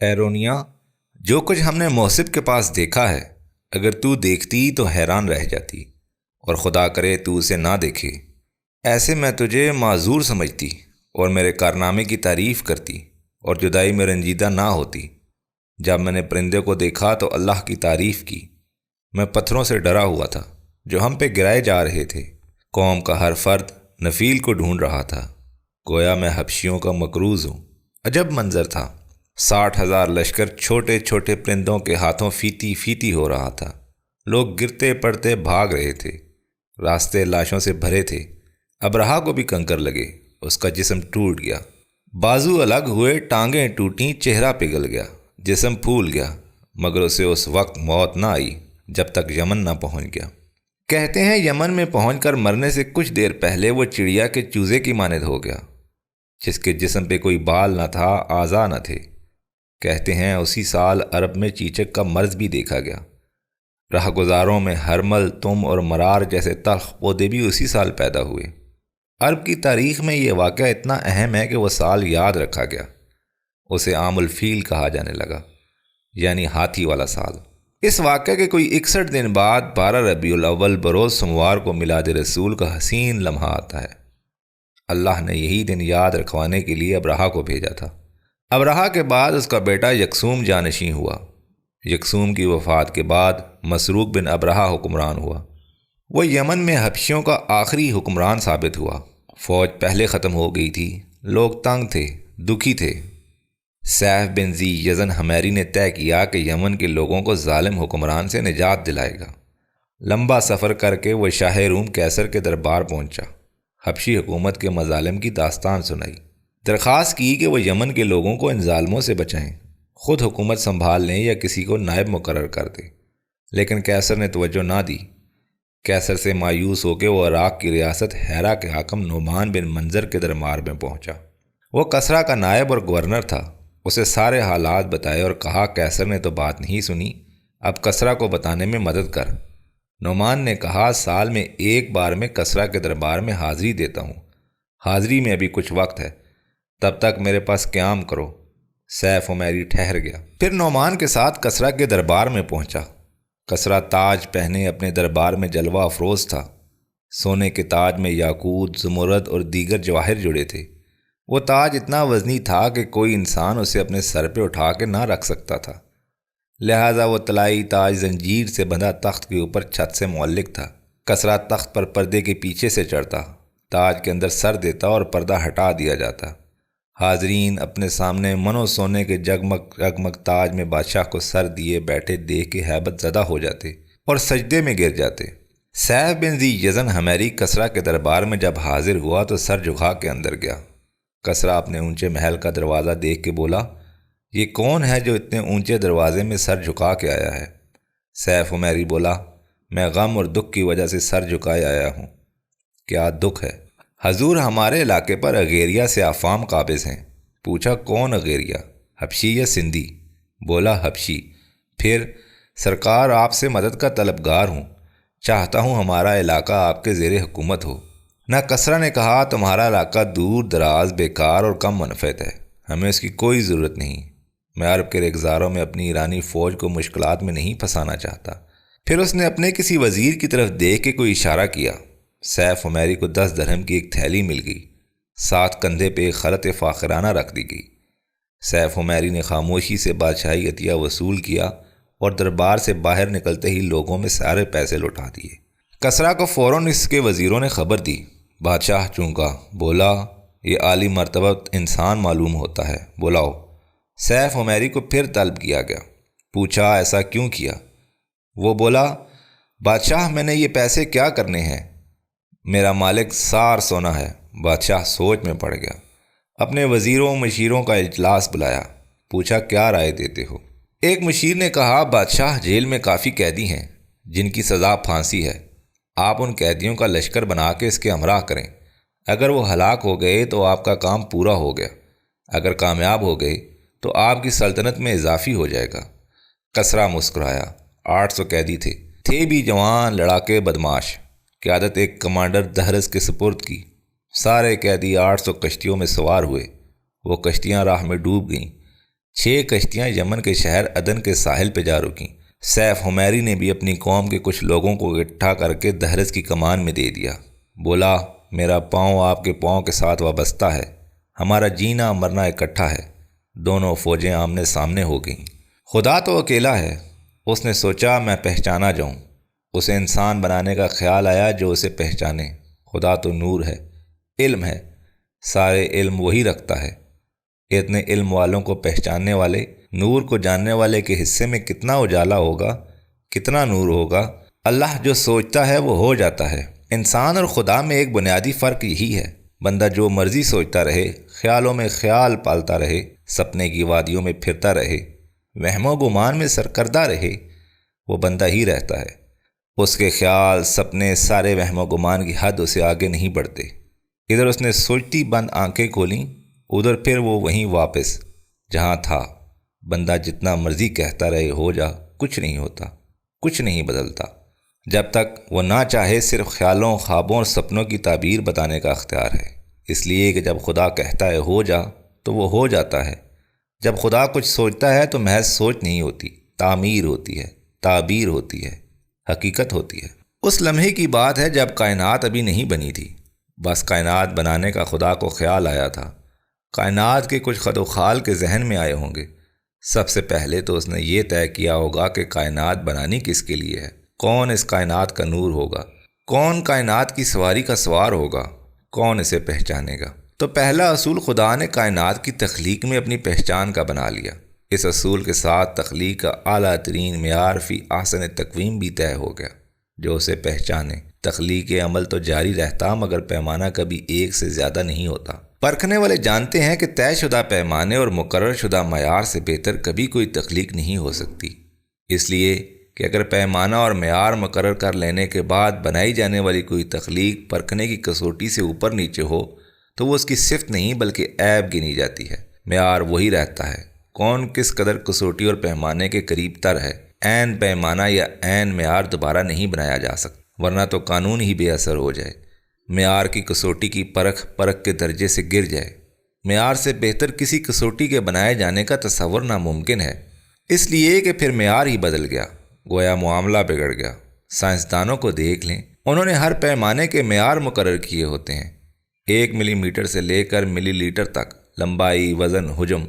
ایرونیا، جو کچھ ہم نے محسب کے پاس دیکھا ہے، اگر تو دیکھتی تو حیران رہ جاتی، اور خدا کرے تو اسے نہ دیکھے۔ ایسے میں تجھے معذور سمجھتی اور میرے کارنامے کی تعریف کرتی اور جدائی میں رنجیدہ نہ ہوتی۔ جب میں نے پرندے کو دیکھا تو اللہ کی تعریف کی۔ میں پتھروں سے ڈرا ہوا تھا جو ہم پہ گرائے جا رہے تھے۔ قوم کا ہر فرد نفیل کو ڈھونڈ رہا تھا، گویا میں حبشیوں کا مقروض ہوں۔ عجب منظر تھا، 60,000 لشکر چھوٹے چھوٹے پرندوں کے ہاتھوں فیتی فیتی ہو رہا تھا۔ لوگ گرتے پڑتے بھاگ رہے تھے، راستے لاشوں سے بھرے تھے۔ ابرہا کو بھی کنکر لگے، اس کا جسم ٹوٹ گیا، بازو الگ ہوئے، ٹانگیں ٹوٹیں، چہرہ پگھل گیا، جسم پھول گیا، مگر اسے اس وقت موت نہ آئی جب تک یمن نہ پہنچ گیا۔ کہتے ہیں یمن میں پہنچ کر مرنے سے کچھ دیر پہلے وہ چڑیا کے چوزے کی مانند ہو گیا، جس کے جسم پہ کوئی بال نہ تھا، اعضاء نہ تھے۔ کہتے ہیں اسی سال عرب میں چیچک کا مرض بھی دیکھا گیا۔ راہ گزاروں میں ہرمل، تم اور مرار جیسے تلخ پودے بھی اسی سال پیدا ہوئے۔ عرب کی تاریخ میں یہ واقعہ اتنا اہم ہے کہ وہ سال یاد رکھا گیا۔ اسے عام الفیل کہا جانے لگا، یعنی ہاتھی والا سال۔ اس واقعے کے کوئی 61 دن بعد 12 ربیع الاول بروز سوموار کو میلاد رسول کا حسین لمحہ آتا ہے۔ اللہ نے یہی دن یاد رکھوانے کے لیے ابرہا کو بھیجا تھا۔ ابرہا کے بعد اس کا بیٹا یکسوم جانشین ہوا۔ یکسوم کی وفات کے بعد مسروق بن ابرہا حکمران ہوا۔ وہ یمن میں حبشیوں کا آخری حکمران ثابت ہوا۔ فوج پہلے ختم ہو گئی تھی، لوگ تنگ تھے، دکھی تھے۔ سیف بن ذی یزن حمیری نے طے کیا کہ یمن کے لوگوں کو ظالم حکمران سے نجات دلائے گا۔ لمبا سفر کر کے وہ شاہ روم قیصر کے دربار پہنچا، حبشی حکومت کے مظالم کی داستان سنائی، درخواست کی کہ وہ یمن کے لوگوں کو ان ظالموں سے بچائیں، خود حکومت سنبھال لیں یا کسی کو نائب مقرر کر دیں۔ لیکن قیصر نے توجہ نہ دی۔ قیصر سے مایوس ہو کے وہ عراق کی ریاست ہیرا کے حاکم نعمان بن منظر کے دربار میں پہنچا۔ وہ کسریٰ کا نائب اور گورنر تھا۔ اسے سارے حالات بتائے اور کہا قیصر نے تو بات نہیں سنی، اب کسریٰ کو بتانے میں مدد کر۔ نعمان نے کہا سال میں ایک بار میں کسریٰ کے دربار میں حاضری دیتا ہوں، حاضری میں ابھی کچھ وقت ہے، تب تک میرے پاس قیام کرو۔ سیف حمیری ٹھہر گیا، پھر نعمان کے ساتھ کسریٰ کے دربار میں پہنچا۔ کسریٰ تاج پہنے اپنے دربار میں جلوہ افروز تھا۔ سونے کے تاج میں یاقوت، زمرد اور دیگر جواہر جڑے تھے۔ وہ تاج اتنا وزنی تھا کہ کوئی انسان اسے اپنے سر پہ اٹھا کے نہ رکھ سکتا تھا، لہذا وہ طلائی تاج زنجیر سے بندھا تخت کے اوپر چھت سے معلق تھا۔ کسریٰ تخت پر پردے کے پیچھے سے چڑھتا، تاج کے اندر سر دیتا اور پردہ ہٹا دیا جاتا۔ حاضرین اپنے سامنے منو سونے کے جگمگ جگمگ تاج میں بادشاہ کو سر دیے بیٹھے دیکھ کے ہیبت زدہ ہو جاتے اور سجدے میں گر جاتے۔ سیف بن ذی یزن حمیری کسریٰ کے دربار میں جب حاضر ہوا تو سر جھکا کے اندر گیا۔ کسریٰ اپنے اونچے محل کا دروازہ دیکھ کے بولا، یہ کون ہے جو اتنے اونچے دروازے میں سر جھکا کے آیا ہے؟ سیف حمیری بولا، میں غم اور دکھ کی وجہ سے سر جھکائے آیا ہوں۔ کیا دکھ ہے؟ حضور ہمارے علاقے پر اغیریہ سے افام قابض ہیں۔ پوچھا کون اغیریہ، حبشی یا سندھی؟ بولا حبشی۔ پھر سرکار آپ سے مدد کا طلبگار ہوں، چاہتا ہوں ہمارا علاقہ آپ کے زیر حکومت ہو۔ نہ کسریٰ نے کہا تمہارا علاقہ دور دراز، بیکار اور کم منفعت ہے، ہمیں اس کی کوئی ضرورت نہیں۔ میں عرب کے ریگزاروں میں اپنی ایرانی فوج کو مشکلات میں نہیں پھنسانا چاہتا۔ پھر اس نے اپنے کسی وزیر کی طرف دیکھ کے کوئی اشارہ کیا۔ سیف حمیری کو 10 درہم کی ایک تھیلی مل گئی، ساتھ کندھے پہ ایک خلط فاخرانہ رکھ دی گئی۔ سیف حمیری نے خاموشی سے بادشاہی عطیہ وصول کیا اور دربار سے باہر نکلتے ہی لوگوں میں سارے پیسے لوٹا دیے۔ کسریٰ کو فوراً اس کے وزیروں نے خبر دی۔ بادشاہ چونکا، بولا یہ عالی مرتبہ انسان معلوم ہوتا ہے، بلاؤ۔ سیف حمیری کو پھر طلب کیا گیا۔ پوچھا ایسا کیوں کیا؟ وہ بولا بادشاہ میں نے یہ پیسے کیا کرنے ہیں، میرا مالک سار سونا ہے۔ بادشاہ سوچ میں پڑ گیا، اپنے وزیروں مشیروں کا اجلاس بلایا۔ پوچھا کیا رائے دیتے ہو؟ ایک مشیر نے کہا بادشاہ جیل میں کافی قیدی ہیں جن کی سزا پھانسی ہے، آپ ان قیدیوں کا لشکر بنا کے اس کے ہمراہ کریں۔ اگر وہ ہلاک ہو گئے تو آپ کا کام پورا ہو گیا، اگر کامیاب ہو گئے تو آپ کی سلطنت میں اضافی ہو جائے گا۔ کسریٰ مسکرایا۔ 800 قیدی تھے بھی جوان، لڑاکے، بدماش۔ قیادت ایک کمانڈر دہرس کے سپرد کی۔ سارے قیدی 800 کشتیوں میں سوار ہوئے۔ وہ کشتیاں راہ میں ڈوب گئیں۔ 6 کشتیاں یمن کے شہر عدن کے ساحل پہ جا رکیں۔ سیف حمیری نے بھی اپنی قوم کے کچھ لوگوں کو اکٹھا کر کے دہرز کی کمان میں دے دیا۔ بولا، میرا پاؤں آپ کے پاؤں کے ساتھ وابستہ ہے، ہمارا جینا مرنا اکٹھا ہے۔ دونوں فوجیں آمنے سامنے ہو گئیں۔ خدا تو اکیلا ہے، اس نے سوچا میں پہچانا جاؤں۔ اسے انسان بنانے کا خیال آیا جو اسے پہچانے۔ خدا تو نور ہے، علم ہے، سارے علم وہی رکھتا ہے۔ اتنے علم والوں کو پہچاننے والے، نور کو جاننے والے کے حصے میں کتنا اجالا ہوگا، کتنا نور ہوگا۔ اللہ جو سوچتا ہے وہ ہو جاتا ہے۔ انسان اور خدا میں ایک بنیادی فرق یہی ہے، بندہ جو مرضی سوچتا رہے، خیالوں میں خیال پالتا رہے، سپنے کی وادیوں میں پھرتا رہے، وہم و گمان میں سرکردہ رہے، وہ بندہ ہی رہتا ہے۔ اس کے خیال، سپنے، سارے وہم و گمان کی حد اسے آگے نہیں بڑھتے۔ ادھر اس نے سوچتی بند آنکھیں کھولیں، ادھر پھر وہ وہیں واپس جہاں تھا۔ بندہ جتنا مرضی کہتا رہے ہو جا، کچھ نہیں ہوتا، کچھ نہیں بدلتا، جب تک وہ نہ چاہے۔ صرف خیالوں، خوابوں اور سپنوں کی تعبیر بتانے کا اختیار ہے، اس لیے کہ جب خدا کہتا ہے ہو جا تو وہ ہو جاتا ہے۔ جب خدا کچھ سوچتا ہے تو محض سوچ نہیں ہوتی، تعمیر ہوتی ہے، تعبیر ہوتی ہے، حقیقت ہوتی ہے۔ اس لمحے کی بات ہے جب کائنات ابھی نہیں بنی تھی، بس کائنات بنانے کا خدا کو خیال آیا تھا۔ کائنات کے کچھ خد و خال کے ذہن میں آئے ہوں گے۔ سب سے پہلے تو اس نے یہ طے کیا ہوگا کہ کائنات بنانی کس کے لیے ہے، کون اس کائنات کا نور ہوگا، کون کائنات کی سواری کا سوار ہوگا، کون اسے پہچانے گا۔ تو پہلا اصول خدا نے کائنات کی تخلیق میں اپنی پہچان کا بنا لیا۔ اس اصول کے ساتھ تخلیق کا اعلیٰ ترین معیار فی احسن تقویم بھی طے ہو گیا، جو اسے پہچانے۔ تخلیق عمل تو جاری رہتا مگر پیمانہ کبھی ایک سے زیادہ نہیں ہوتا۔ پرکھنے والے جانتے ہیں کہ طے شدہ پیمانے اور مقرر شدہ معیار سے بہتر کبھی کوئی تخلیق نہیں ہو سکتی، اس لیے کہ اگر پیمانہ اور معیار مقرر کر لینے کے بعد بنائی جانے والی کوئی تخلیق پرکھنے کی کسوٹی سے اوپر نیچے ہو تو وہ اس کی صفت نہیں بلکہ عیب گنی جاتی ہے۔ معیار وہی رہتا ہے، کون کس قدر کسوٹی اور پیمانے کے قریب تر ہے۔ عین پیمانہ یا عین معیار دوبارہ نہیں بنایا جا سکتا، ورنہ تو قانون ہی بے اثر ہو جائے۔ معیار کی کسوٹی کی پرکھ کے درجے سے گر جائے۔ معیار سے بہتر کسی کسوٹی کے بنائے جانے کا تصور ناممکن ہے، اس لیے کہ پھر معیار ہی بدل گیا، گویا معاملہ بگڑ گیا۔ سائنسدانوں کو دیکھ لیں، انہوں نے ہر پیمانے کے معیار مقرر کیے ہوتے ہیں، 1 ملی میٹر سے لے کر ملی لیٹر تک، لمبائی، وزن، حجم۔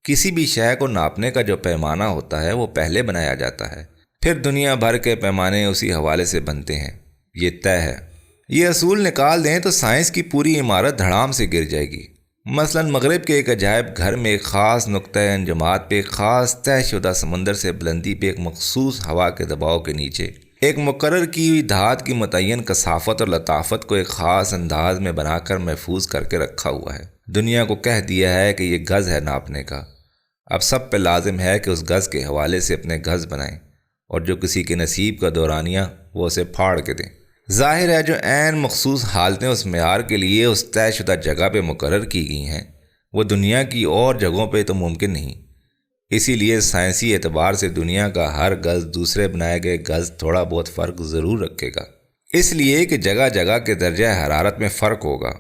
کسی بھی شے کو ناپنے کا جو پیمانہ ہوتا ہے وہ پہلے بنایا جاتا ہے، پھر دنیا بھر کے پیمانے اسی حوالے سے بنتے ہیں۔ یہ طے ہے۔ یہ اصول نکال دیں تو سائنس کی پوری عمارت دھڑام سے گر جائے گی۔ مثلا مغرب کے ایک عجائب گھر میں ایک خاص نقطۂ انجماد پہ، ایک خاص طے شدہ سمندر سے بلندی پہ، ایک مخصوص ہوا کے دباؤ کے نیچے، ایک مقرر کی ہوئی دھات کی متعین کثافت اور لطافت کو ایک خاص انداز میں بنا کر محفوظ کر کے رکھا ہوا ہے۔ دنیا کو کہہ دیا ہے کہ یہ گز ہے ناپنے کا۔ اب سب پہ لازم ہے کہ اس گز کے حوالے سے اپنے گز بنائیں، اور جو کسی کے نصیب کا دورانیہ وہ اسے پھاڑ کے دیں۔ ظاہر ہے جو عین مخصوص حالتیں اس معیار کے لیے اس طے شدہ جگہ پہ مقرر کی گئی ہیں وہ دنیا کی اور جگہوں پہ تو ممکن نہیں۔ اسی لیے سائنسی اعتبار سے دنیا کا ہر گز دوسرے بنائے گئے گز تھوڑا بہت فرق ضرور رکھے گا، اس لیے کہ جگہ جگہ کے درجہ حرارت میں فرق ہوگا۔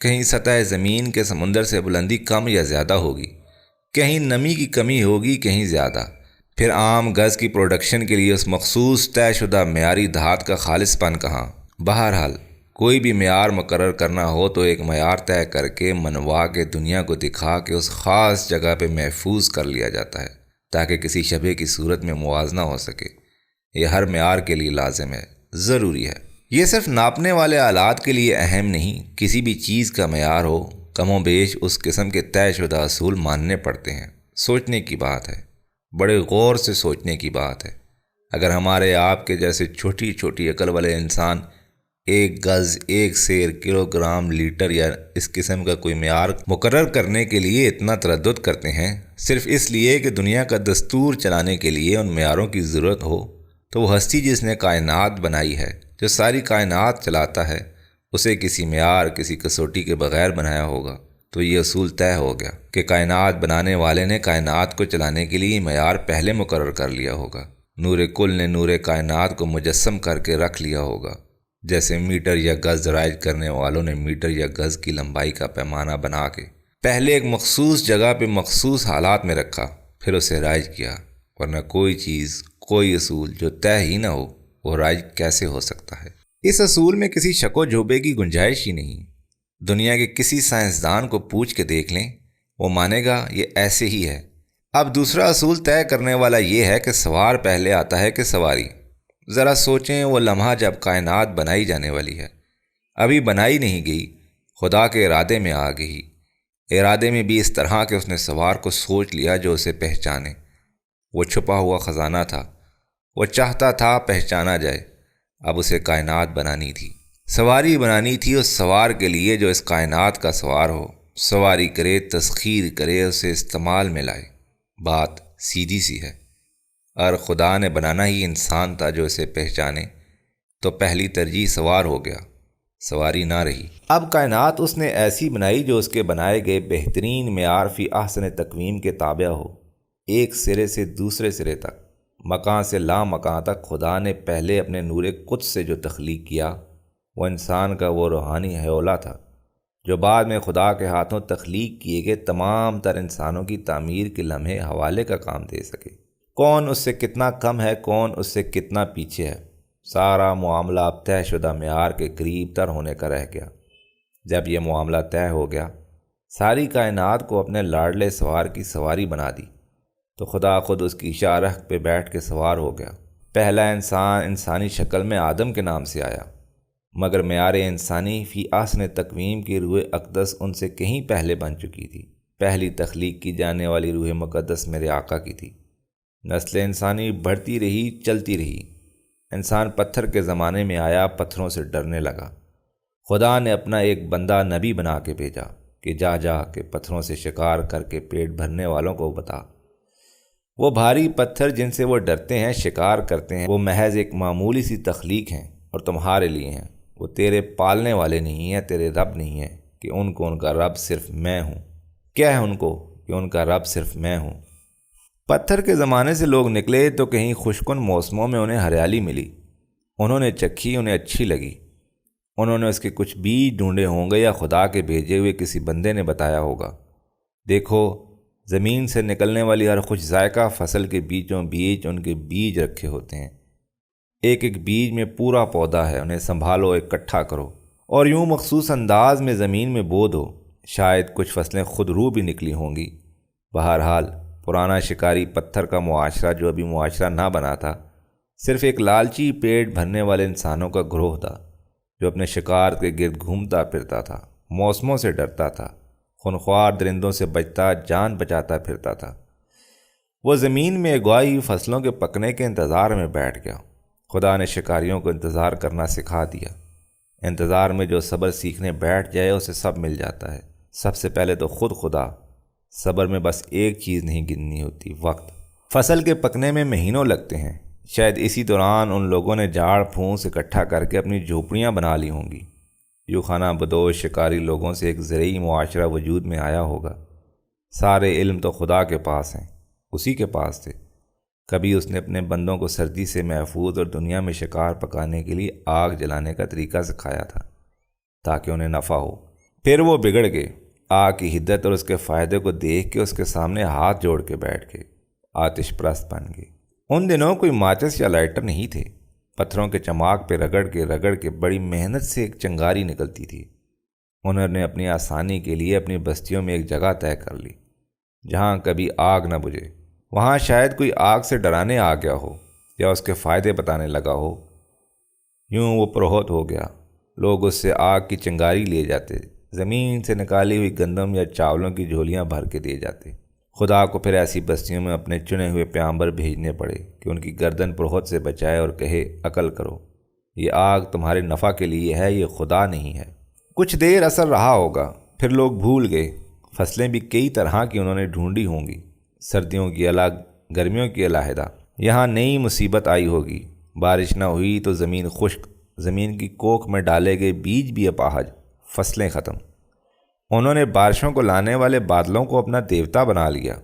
کہیں سطح زمین کے سمندر سے بلندی کم یا زیادہ ہوگی، کہیں نمی کی کمی ہوگی، کہیں زیادہ۔ پھر عام گز کی پروڈکشن کے لیے اس مخصوص طے شدہ معیاری دھات کا خالص پن کہاں۔ بہرحال کوئی بھی معیار مقرر کرنا ہو تو ایک معیار طے کر کے منوا کے دنیا کو دکھا کے اس خاص جگہ پہ محفوظ کر لیا جاتا ہے تاکہ کسی شبہ کی صورت میں موازنہ ہو سکے۔ یہ ہر معیار کے لیے لازم ہے، ضروری ہے۔ یہ صرف ناپنے والے آلات کے لیے اہم نہیں، کسی بھی چیز کا معیار ہو، کم و بیش اس قسم کے طے شدہ اصول ماننے پڑتے ہیں۔ سوچنے کی بات ہے، بڑے غور سے سوچنے کی بات ہے۔ اگر ہمارے آپ کے جیسے چھوٹی چھوٹی عقل والے انسان 1 گز، 1 سیر، کلو گرام، لیٹر یا اس قسم کا کوئی معیار مقرر کرنے کے لیے اتنا تردد کرتے ہیں صرف اس لیے کہ دنیا کا دستور چلانے کے لیے ان معیاروں کی ضرورت ہو، تو وہ ہستی جس نے کائنات بنائی ہے، جو ساری کائنات چلاتا ہے، اسے کسی معیار، کسی کسوٹی کے بغیر بنایا ہوگا۔ تو یہ اصول طے ہو گیا کہ کائنات بنانے والے نے کائنات کو چلانے کے لیے معیار پہلے مقرر کر لیا ہوگا۔ نور کل نے نور کائنات کو مجسم کر کے رکھ لیا ہوگا، جیسے میٹر یا گز رائج کرنے والوں نے میٹر یا گز کی لمبائی کا پیمانہ بنا کے پہلے ایک مخصوص جگہ پہ مخصوص حالات میں رکھا، پھر اسے رائج کیا، ورنہ کوئی چیز، کوئی اصول جو طے ہی نہ ہو وہ رائج کیسے ہو سکتا ہے؟ اس اصول میں کسی شک و جوبے کی گنجائش ہی نہیں۔ دنیا کے کسی سائنسدان کو پوچھ کے دیکھ لیں، وہ مانے گا یہ ایسے ہی ہے۔ اب دوسرا اصول طے کرنے والا یہ ہے کہ سوار پہلے آتا ہے کہ سواری؟ ذرا سوچیں، وہ لمحہ جب کائنات بنائی جانے والی ہے، ابھی بنائی نہیں گئی، خدا کے ارادے میں آ گئی۔ ارادے میں بھی اس طرح کہ اس نے سوار کو سوچ لیا جو اسے پہچانے۔ وہ چھپا ہوا خزانہ تھا، وہ چاہتا تھا پہچانا جائے۔ اب اسے کائنات بنانی تھی، سواری بنانی تھی اس سوار کے لیے جو اس کائنات کا سوار ہو، سواری کرے، تسخیر کرے، اسے استعمال میں لائے۔ بات سیدھی سی ہے۔ اور خدا نے بنانا ہی انسان تھا جو اسے پہچانے، تو پہلی ترجیح سوار ہو گیا، سواری نہ رہی۔ اب کائنات اس نے ایسی بنائی جو اس کے بنائے گئے بہترین معیار فی احسن تقویم کے تابع ہو، ایک سرے سے دوسرے سرے تک، مکان سے لا مکان تک۔ خدا نے پہلے اپنے نور قدس سے جو تخلیق کیا، وہ انسان کا وہ روحانی حیولہ تھا جو بعد میں خدا کے ہاتھوں تخلیق کیے گئے تمام تر انسانوں کی تعمیر کے لمحے حوالے کا کام دے سکے۔ کون اس سے کتنا کم ہے، کون اس سے کتنا پیچھے ہے، سارا معاملہ اب طے شدہ معیار کے قریب تر ہونے کا رہ گیا۔ جب یہ معاملہ طے ہو گیا، ساری کائنات کو اپنے لاڈلے سوار کی سواری بنا دی، تو خدا خود اس کی شاہراہ پہ بیٹھ کے سوار ہو گیا۔ پہلا انسان انسانی شکل میں آدم کے نام سے آیا، مگر معیار انسانی فی احسن تقویم کی روح اقدس ان سے کہیں پہلے بن چکی تھی۔ پہلی تخلیق کی جانے والی روح مقدس میرے آقا کی تھی۔ نسل انسانی بڑھتی رہی، چلتی رہی۔ انسان پتھر کے زمانے میں آیا، پتھروں سے ڈرنے لگا۔ خدا نے اپنا ایک بندہ نبی بنا کے بھیجا کہ جا جا کے پتھروں سے شکار کر کے پیٹ بھرنے والوں کو بتا۔ وہ بھاری پتھر جن سے وہ ڈرتے ہیں، شکار کرتے ہیں، وہ محض ایک معمولی سی تخلیق ہیں اور تمہارے لیے ہیں۔ وہ تیرے پالنے والے نہیں ہیں، تیرے رب نہیں ہیں کہ ان کو ان کا رب صرف میں ہوں۔ کیا ہے ان کو کہ ان کا رب صرف میں ہوں۔ پتھر کے زمانے سے لوگ نکلے تو کہیں خشکن موسموں میں انہیں ہریالی ملی، انہوں نے چکھی، انہیں اچھی لگی، انہوں نے اس کے کچھ بیج ڈھونڈے ہوں گے یا خدا کے بھیجے ہوئے کسی بندے نے بتایا ہوگا۔ دیکھو، زمین سے نکلنے والی ہر خوش ذائقہ فصل کے بیچوں بیچ ان کے بیج رکھے ہوتے ہیں۔ ایک ایک بیج میں پورا پودا ہے، انہیں سنبھالو، اکٹھا کرو اور یوں مخصوص انداز میں زمین میں بو دو۔ شاید کچھ فصلیں خود رو بھی نکلی ہوں گی۔ بہرحال پرانا شکاری پتھر کا معاشرہ جو ابھی معاشرہ نہ بنا تھا، صرف ایک لالچی پیٹ بھرنے والے انسانوں کا گروہ تھا جو اپنے شکار کے گرد گھومتا پھرتا تھا، موسموں سے ڈرتا تھا، خونخوار درندوں سے بچتا، جان بچاتا پھرتا تھا۔ وہ زمین میں اگوائی فصلوں کے پکنے کے انتظار میں بیٹھ گیا۔ خدا نے شکاریوں کو انتظار کرنا سکھا دیا۔ انتظار میں جو صبر سیکھنے بیٹھ جائے اسے سب مل جاتا ہے، سب سے پہلے تو خود خدا۔ صبر میں بس ایک چیز نہیں گننی ہوتی، وقت۔ فصل کے پکنے میں مہینوں لگتے ہیں، شاید اسی دوران ان لوگوں نے جھاڑ پھونس اکٹھا کر کے اپنی جھوپڑیاں بنا لی ہوں گی۔ یوں خانہ بدوش شکاری لوگوں سے ایک زرعی معاشرہ وجود میں آیا ہوگا۔ سارے علم تو خدا کے پاس ہیں، اسی کے پاس تھے۔ کبھی اس نے اپنے بندوں کو سردی سے محفوظ اور دنیا میں شکار پکانے کے لیے آگ جلانے کا طریقہ سکھایا تھا تاکہ انہیں نفع ہو۔ پھر وہ بگڑ گئے، آگ کی حدت اور اس کے فائدے کو دیکھ کے اس کے سامنے ہاتھ جوڑ کے بیٹھ گئے، آتش پرست بن گئے۔ ان دنوں کوئی ماچس یا لائٹر نہیں تھے، پتھروں کے چماک پہ رگڑ کے بڑی محنت سے ایک چنگاری نکلتی تھی۔ انہوں نے اپنی آسانی کے لیے اپنی بستیوں میں ایک جگہ طے کر لی جہاں کبھی آگ نہ بجھے۔ وہاں شاید کوئی آگ سے ڈرانے آ گیا ہو یا اس کے فائدے بتانے لگا ہو۔ یوں وہ پروہت ہو گیا، لوگ اس سے آگ کی چنگاری لیے جاتے، زمین سے نکالی ہوئی گندم یا چاولوں کی جھولیاں بھر کے دیے جاتے۔ خدا کو پھر ایسی بستیوں میں اپنے چنے ہوئے پیغمبر بھیجنے پڑے کہ ان کی گردن پروہت سے بچائے اور کہے، عقل کرو، یہ آگ تمہارے نفع کے لیے ہے، یہ خدا نہیں ہے۔ کچھ دیر اثر رہا ہوگا، پھر لوگ بھول گئے۔ فصلیں بھی کئی طرح کی انہوں نے ڈھونڈی ہوں گی، سردیوں کی الگ، گرمیوں کی علیحدہ۔ یہاں نئی مصیبت آئی ہوگی، بارش نہ ہوئی تو زمین خشک، زمین کی کوکھ میں ڈالے گئے بیج بھی اپاہج، فصلیں ختم۔ انہوں نے بارشوں کو لانے والے بادلوں کو اپنا دیوتا بنا لیا۔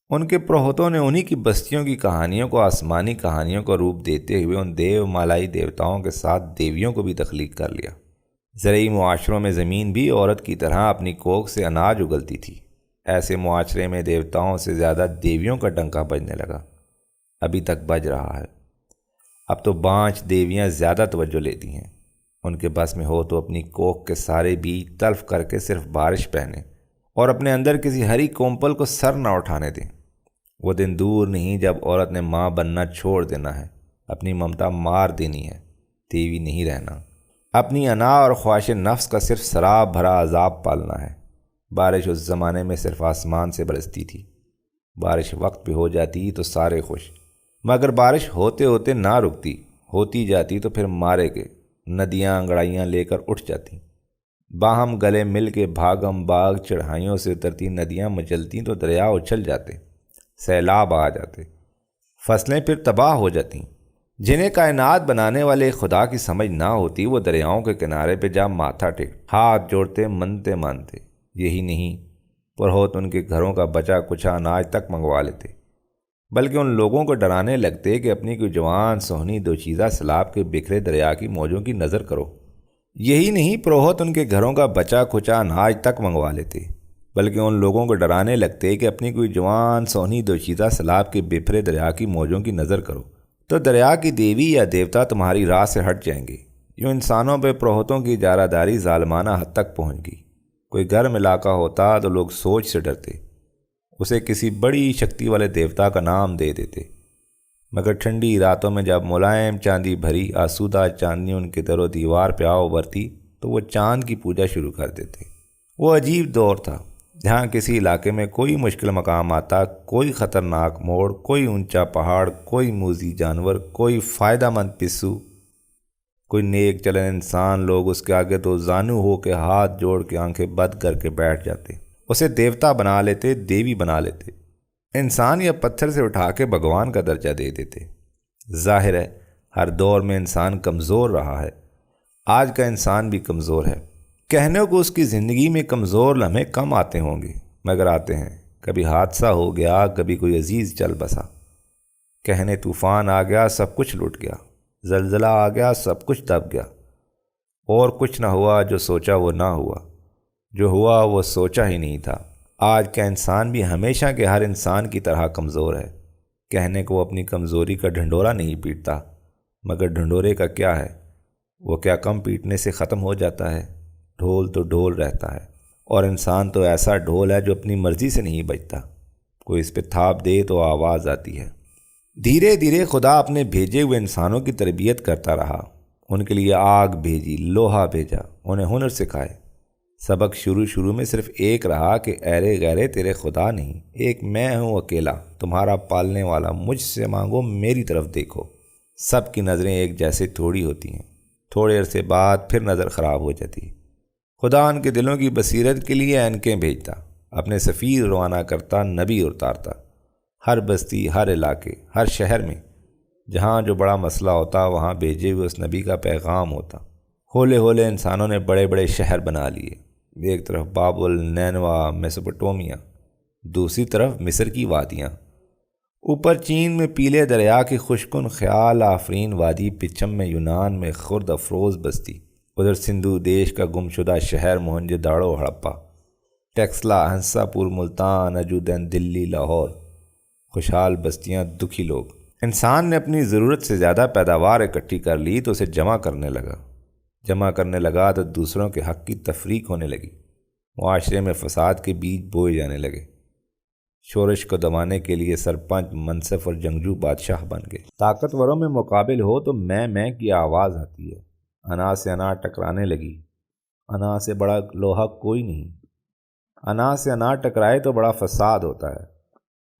ان کے پروہتوں نے انہی کی بستیوں کی کہانیوں کو آسمانی کہانیوں کا روپ دیتے ہوئے ان دیو مالائی دیوتاؤں کے ساتھ دیویوں کو بھی تخلیق کر لیا۔ زرعی معاشروں میں زمین بھی عورت کی طرح اپنی کوکھ سے اناج اگلتی تھی۔ ایسے معاشرے میں دیوتاؤں سے زیادہ دیویوں کا ڈنکا بجنے لگا، ابھی تک بج رہا ہے۔ اب تو بانچ دیویاں زیادہ توجہ لیتی ہیں۔ ان کے بس میں ہو تو اپنی کوکھ کے سارے بیج تلف کر کے صرف بارش پہنے اور اپنے اندر کسی ہری کومپل کو سر نہ اٹھانے دیں۔ وہ دن دور نہیں جب عورت نے ماں بننا چھوڑ دینا ہے، اپنی ممتا مار دینی ہے، دیوی نہیں رہنا، اپنی انا اور خواہش نفس کا صرف شراب بھرا عذاب پالنا ہے۔ بارش اس زمانے میں صرف آسمان سے برستی تھی۔ بارش وقت پہ ہو جاتی تو سارے خوش، مگر بارش ہوتے ہوتے نہ رکتی، ہوتی جاتی تو پھر مارے گئے۔ ندیاں انگڑائیاں لے کر اٹھ جاتی، باہم گلے مل کے بھاگم باغ چڑھائیوں سے اترتی ندیاں مچلتی تو دریا اچھل جاتے، سیلاب آ جاتے، فصلیں پھر تباہ ہو جاتی۔ جنہیں کائنات بنانے والے خدا کی سمجھ نہ ہوتی وہ دریاؤں کے کنارے پہ جا ماتھا ٹیک ہاتھ جوڑتے منتے مانتے۔ یہی نہیں، پرہوت ان کے گھروں کا بچا کچھا اناج تک منگوا لیتے، بلکہ ان لوگوں کو ڈرانے لگتے کہ اپنی کوئی جوان سہنی دوشیزہ سیلاب کے بکھرے دریا کی موجوں کی نظر کرو۔ یہی نہیں، پروہت ان کے گھروں کا بچا کھچا اناج تک منگوا لیتے، بلکہ ان لوگوں کو ڈرانے لگتے کہ اپنی کوئی جوان سہنی دوشیزہ سیلاب کے بکھرے دریا کی موجوں کی نظر کرو تو دریا کی دیوی یا دیوتا تمہاری راہ سے ہٹ جائیں گے۔ یوں انسانوں پہ پروہتوں کی اجارہ داری ظالمانہ حد تک پہنچ گئی۔ کوئی گرم علاقہ ہوتا تو لوگ سوچ سے ڈرتے، اسے کسی بڑی شکتی والے دیوتا کا نام دے دیتے، مگر ٹھنڈی راتوں میں جب ملائم چاندی بھری آسودہ چاندنی ان کے در و دیوار پہ آ ابھرتی تو وہ چاند کی پوجا شروع کر دیتے۔ وہ عجیب دور تھا جہاں کسی علاقے میں کوئی مشکل مقام آتا، کوئی خطرناک موڑ، کوئی اونچا پہاڑ، کوئی موذی جانور، کوئی فائدہ مند پسو، کوئی نیک چلن انسان، لوگ اس کے آگے تو زانو ہو کے ہاتھ جوڑ کے آنکھیں بند کر کے بیٹھ جاتے، اسے دیوتا بنا لیتے، دیوی بنا لیتے، انسان یا پتھر سے اٹھا کے بھگوان کا درجہ دے دیتے۔ ظاہر ہے ہر دور میں انسان کمزور رہا ہے، آج کا انسان بھی کمزور ہے۔ کہنے کو اس کی زندگی میں کمزور لمحے کم آتے ہوں گے، مگر آتے ہیں۔ کبھی حادثہ ہو گیا، کبھی کوئی عزیز چل بسا، کہنے طوفان آ گیا، سب کچھ لٹ گیا، زلزلہ آ گیا، سب کچھ دب گیا، اور کچھ نہ ہوا، جو سوچا وہ نہ ہوا، جو ہوا وہ سوچا ہی نہیں تھا۔ آج کا انسان بھی ہمیشہ کے ہر انسان کی طرح کمزور ہے۔ کہنے کو وہ اپنی کمزوری کا ڈھنڈورا نہیں پیٹتا، مگر ڈھنڈورے کا کیا ہے، وہ کیا کم پیٹنے سے ختم ہو جاتا ہے؟ ڈھول تو ڈھول رہتا ہے، اور انسان تو ایسا ڈھول ہے جو اپنی مرضی سے نہیں بجتا، کوئی اس پہ تھاپ دے تو آواز آتی ہے۔ دھیرے دھیرے خدا اپنے بھیجے ہوئے انسانوں کی تربیت کرتا رہا، ان کے لیے آگ بھیجی، لوہا بھیجا، انہیں ہنر سکھائے۔ سبق شروع میں صرف ایک رہا کہ ایرے غیرے تیرے خدا نہیں، ایک میں ہوں اکیلا تمہارا پالنے والا، مجھ سے مانگو، میری طرف دیکھو۔ سب کی نظریں ایک جیسے تھوڑی ہوتی ہیں، تھوڑے عرصے بعد پھر نظر خراب ہو جاتی۔ خدا ان کے دلوں کی بصیرت کے لیے اینکیں بھیجتا، اپنے سفیر روانہ کرتا، نبی اتارتا، ہر بستی، ہر علاقے، ہر شہر میں جہاں جو بڑا مسئلہ ہوتا وہاں بھیجے ہوئے اس نبی کا پیغام ہوتا۔ ہولے ہولے انسانوں نے بڑے بڑے شہر بنا لیے، ایک طرف بابل، نینوا، میسوپوٹومیا، دوسری طرف مصر کی وادیاں، اوپر چین میں پیلے دریا کی خوشکن خیال آفرین وادی، پچھم میں یونان میں خرد افروز بستی، ادھر سندھو دیش کا گمشدہ شہر موہنجو داڑو ہڑپا، ٹیکسلا، ہنسا پور، ملتان، اجودین، دلی، لاہور، خوشحال بستیاں، دکھی لوگ۔ انسان نے اپنی ضرورت سے زیادہ پیداوار اکٹھی کر لی تو اسے جمع کرنے لگا تو دوسروں کے حق کی تفریق ہونے لگی، معاشرے میں فساد کے بیج بوئے جانے لگے، شورش کو دبانے کے لیے سرپنچ، منصف اور جنگجو بادشاہ بن گئے۔ طاقتوروں میں مقابل ہو تو میں کی آواز آتی ہے، انا سے انا ٹکرانے لگی، انا سے بڑا لوہا کوئی نہیں، انا سے انا ٹکرائے تو بڑا فساد ہوتا ہے۔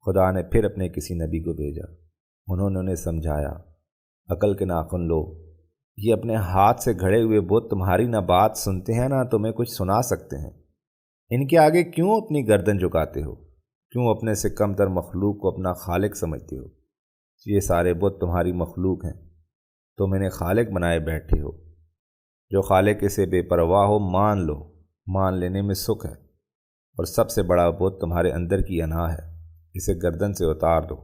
خدا نے پھر اپنے کسی نبی کو بھیجا، انہوں نے انہیں سمجھایا، عقل کے ناخن لو، یہ اپنے ہاتھ سے گھڑے ہوئے بت تمہاری نہ بات سنتے ہیں نہ تمہیں کچھ سنا سکتے ہیں، ان کے آگے کیوں اپنی گردن جھکاتے ہو، کیوں اپنے سے کم تر مخلوق کو اپنا خالق سمجھتے ہو؟ یہ سارے بت تمہاری مخلوق ہیں، تم انہیں خالق بنائے بیٹھے ہو۔ جو خالق سے بے پرواہ ہو مان لو، مان لینے میں سکھ ہے، اور سب سے بڑا بت تمہارے اندر کی انا ہے، اسے گردن سے اتار دو،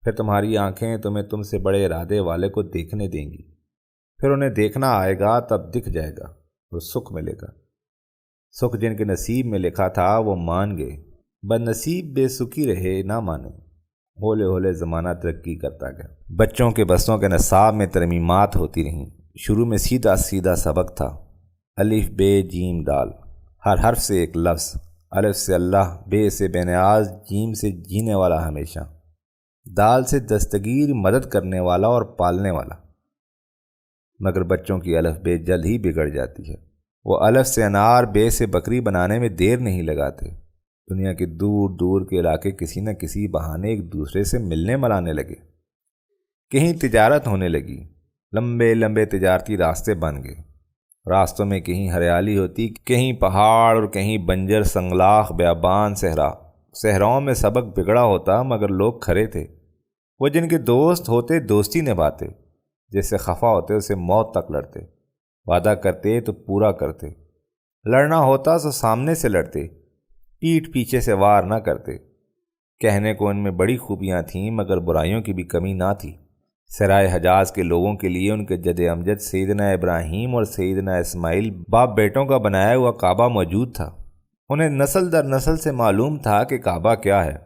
پھر تمہاری آنکھیں تمہیں تم سے بڑے ارادے والے کو دیکھنے دیں گی، پھر انہیں دیکھنا آئے گا تب دکھ جائے گا، اور سکھ ملے گا۔ سکھ جن کے نصیب میں لکھا تھا وہ مان گئے، بد نصیب بے سکھی رہے نہ مانے۔ ہولے ہولے زمانہ ترقی کرتا گیا، بچوں کے بسوں کے نصاب میں ترمیمات ہوتی رہیں۔ شروع میں سیدھا سیدھا سبق تھا، الف بے جیم دال، ہر حرف سے ایک لفظ، الف سے اللہ، بے سے بے نیاز، جیم سے جینے والا ہمیشہ، دال سے دستگیر مدد کرنے والا اور پالنے والا۔ مگر بچوں کی الف بے جلد ہی بگڑ جاتی ہے۔ وہ الف سے انار، بے سے بکری بنانے میں دیر نہیں لگاتے۔ دنیا کے دور دور کے علاقے کسی نہ کسی بہانے ایک دوسرے سے ملنے ملانے لگے، کہیں تجارت ہونے لگی، لمبے لمبے تجارتی راستے بن گئے۔ راستوں میں کہیں ہریالی ہوتی، کہیں پہاڑ اور کہیں بنجر سنگلاخ بیابان صحرا۔ صحراؤں میں سبق بگڑا ہوتا مگر لوگ کھڑے تھے۔ وہ جن کے دوست ہوتے دوستی نبھاتے، جس سے خفا ہوتے اسے موت تک لڑتے، وعدہ کرتے تو پورا کرتے، لڑنا ہوتا تو سامنے سے لڑتے، پیٹھ پیچھے سے وار نہ کرتے۔ کہنے کو ان میں بڑی خوبیاں تھیں مگر برائیوں کی بھی کمی نہ تھی۔ سرائے حجاز کے لوگوں کے لیے ان کے جد امجد سیدنا ابراہیم اور سیدنا اسماعیل باپ بیٹوں کا بنایا ہوا کعبہ موجود تھا۔ انہیں نسل در نسل سے معلوم تھا کہ کعبہ کیا ہے۔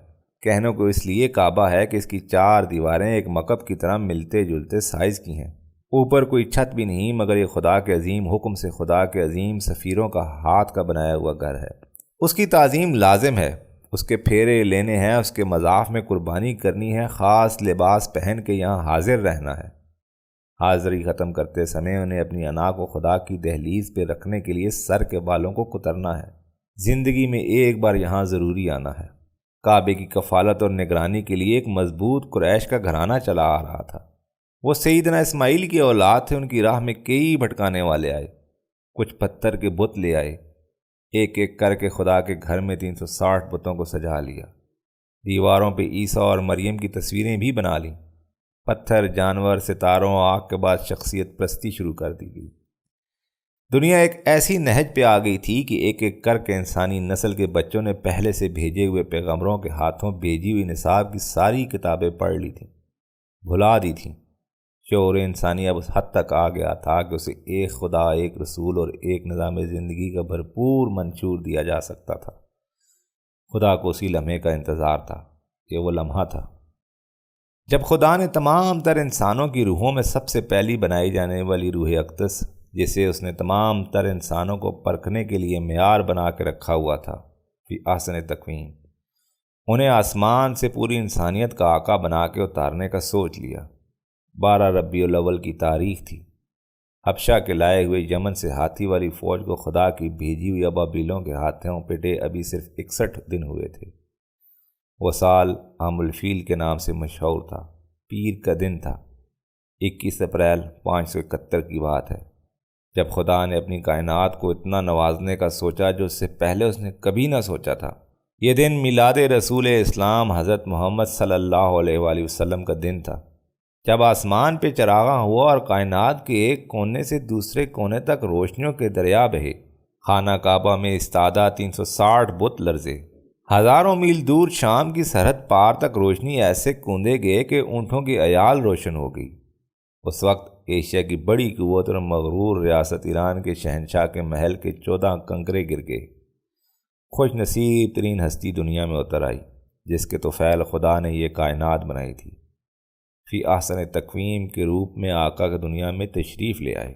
کہنے کو اس لیے کعبہ ہے کہ اس کی 4 دیواریں ایک مکعب کی طرح ملتے جلتے سائز کی ہیں۔ اوپر کوئی چھت بھی نہیں مگر یہ خدا کے عظیم حکم سے خدا کے عظیم سفیروں کا ہاتھ کا بنایا ہوا گھر ہے۔ اس کی تعظیم لازم ہے، اس کے پھیرے لینے ہیں، اس کے مضاف میں قربانی کرنی ہے، خاص لباس پہن کے یہاں حاضر رہنا ہے۔ حاضری ختم کرتے سمے انہیں اپنی انا کو خدا کی دہلیز پہ رکھنے کے لیے سر کے بالوں کو کترنا ہے۔ زندگی میں ایک بار یہاں ضروری آنا ہے۔ کعبے کی کفالت اور نگرانی کے لیے ایک مضبوط قریش کا گھرانہ چلا آ رہا تھا۔ وہ سیدنا اسماعیل کی اولاد تھے۔ ان کی راہ میں کئی بھٹکانے والے آئے، کچھ پتھر کے بت لے آئے، ایک ایک کر کے خدا کے گھر میں 360 بتوں کو سجا لیا۔ دیواروں پہ عیسیٰ اور مریم کی تصویریں بھی بنا لیں۔ پتھر، جانور، ستاروں، آگ کے بعد شخصیت پرستی شروع کر دی گئی۔ دنیا ایک ایسی نہج پہ آ گئی تھی کہ ایک ایک کر کے انسانی نسل کے بچوں نے پہلے سے بھیجے ہوئے پیغمبروں کے ہاتھوں بھیجی ہوئی نصاب کی ساری کتابیں پڑھ لی تھیں، بھلا دی تھیں۔ شعور انسانی اب اس حد تک آ گیا تھا کہ اسے ایک خدا، ایک رسول اور ایک نظام زندگی کا بھرپور منشور دیا جا سکتا تھا۔ خدا کو اسی لمحے کا انتظار تھا کہ وہ لمحہ تھا جب خدا نے تمام تر انسانوں کی روحوں میں سب سے پہلی بنائی جانے والی روح اقدس، جسے اس نے تمام تر انسانوں کو پرکھنے کے لیے معیار بنا کے رکھا ہوا تھا، فی احسن تقویم، انہیں آسمان سے پوری انسانیت کا آقا بنا کے اتارنے کا سوچ لیا۔ 12 ربیع الاول کی تاریخ تھی۔ حبشہ کے لائے ہوئے یمن سے ہاتھی والی فوج کو خدا کی بھیجی ہوئی ابابیلوں کے ہاتھوں پٹے ابھی صرف 61 دن ہوئے تھے۔ وہ سال عام الفیل کے نام سے مشہور تھا۔ پیر کا دن تھا، 21 اپریل 571 کی بات ہے، جب خدا نے اپنی کائنات کو اتنا نوازنے کا سوچا جو اس سے پہلے اس نے کبھی نہ سوچا تھا۔ یہ دن میلاد رسول اسلام حضرت محمد صلی اللہ علیہ وآلہ وسلم کا دن تھا، جب آسمان پہ چراغاں ہوا اور کائنات کے ایک کونے سے دوسرے کونے تک روشنیوں کے دریا بہے۔ خانہ کعبہ میں استادہ 360 بت لرزے۔ ہزاروں میل دور شام کی سرحد پار تک روشنی ایسے کوندے گئے کہ اونٹوں کی عیال روشن ہو گئی۔ اس وقت ایشیا کی بڑی قوت اور مغرور ریاست ایران کے شہنشاہ کے محل کے 14 کنکرے گر گئے۔ خوش نصیب ترین ہستی دنیا میں اتر آئی، جس کے توفیل خدا نے یہ کائنات بنائی تھی، فی احسن تقویم کے روپ میں آقا کے دنیا میں تشریف لے آئے۔